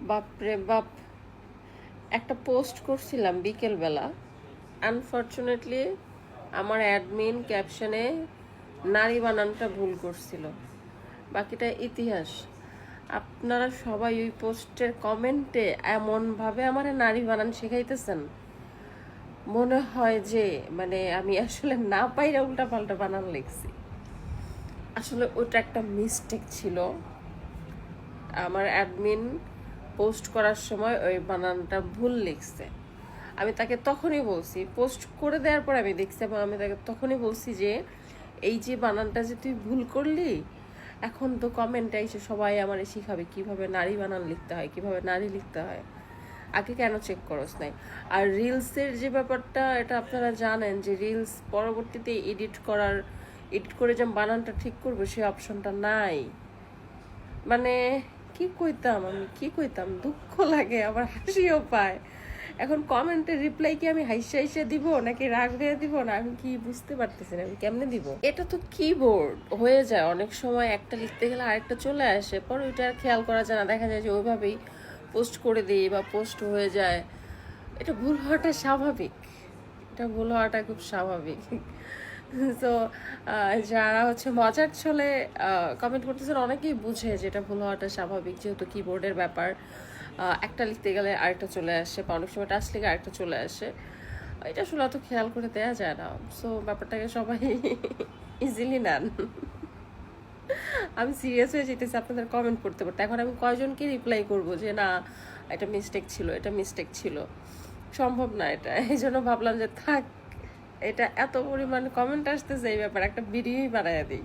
বাপরে বাপ, একটা পোস্ট করছিলাম বিকেলবেলা। আনফর্চুনেটলি আমার অ্যাডমিন ক্যাপশনে নারী বানানটা ভুল করছিল, বাকিটা ইতিহাস। আপনারা সবাই ওই পোস্টের কমেন্টে এমনভাবে আমার নারী বানান শেখাইতেছেন, মনে হয় যে মানে আমি আসলে না পাইরা উল্টা পাল্টা বানান লিখছি। আসলে ওটা একটা মিস্টেক ছিল। আমার অ্যাডমিন পোস্ট করার সময় ওই বানানটা ভুল লিখছে। আমি তাকে তখনই বলছি, পোস্ট করে দেওয়ার পর আমি দেখছি, এবং আমি তাকে তখনই বলছি যে এই যে বানানটা যে তুই ভুল করলি, এখন তো কমেন্টে এসে সবাই আমার শিখাবে কিভাবে নারী বানান লিখতে হয়, কিভাবে নারী লিখতে হয়। আগে কেন চেক করস নাই? আর রিলসের যে ব্যাপারটা, এটা আপনারা জানেন যে রিলস পরবর্তীতে এডিট করে যে বানানটা ঠিক করবো সেই অপশনটা নাই। মানে কি কইতাম, দুঃখ লাগে, আবার হাসিও পায়। এখন কমেন্টের রিপ্লাই কি আমি হাইসা হাইসা দিব, নাকি রাগ হয়ে দিব, না আমি কি বুঝতে পারতেছি না আমি কেমনে দিব। এটা তো কিবোর্ড হয়ে যায়, অনেক সময় একটা লিখতে গেলে আরেকটা চলে আসে, পরে ওইটা আর খেয়াল করা যায় না, দেখা যায় যে ওইভাবেই পোস্ট করে দিই বা পোস্ট হয়ে যায়। এটা ভুল হওয়াটা স্বাভাবিক, এটা ভুল হওয়াটা খুব স্বাভাবিক। তো যারা হচ্ছে মজার ছলে কমেন্ট করতেছেন, অনেকেই বুঝে যে এটা ভুল হওয়াটা স্বাভাবিক, যেহেতু কিবোর্ডের ব্যাপার। একটা লিখতে গেলে আরেকটা চলে আসে, বা অনেক সময় টাচ লিখে আরেকটা চলে আসে। এটা আসলে অত খেয়াল করে দেওয়া যায় না। সো ব্যাপারটাকে সবাই ইজিলি নেন। আমি সিরিয়াস হয়ে যেতেছি আপনাদের কমেন্ট করতে করতে। এখন আমি কয়জনকে রিপ্লাই করব যে না এটা মিস্টেক ছিল, এটা মিস্টেক ছিল? সম্ভব না এটা। এই জন্য ভাবলাম যে থাক, এটা এত পরিমাণ কমেন্ট আসতেছে, এই ব্যাপারে একটা ভিডিওই বানায় দিই।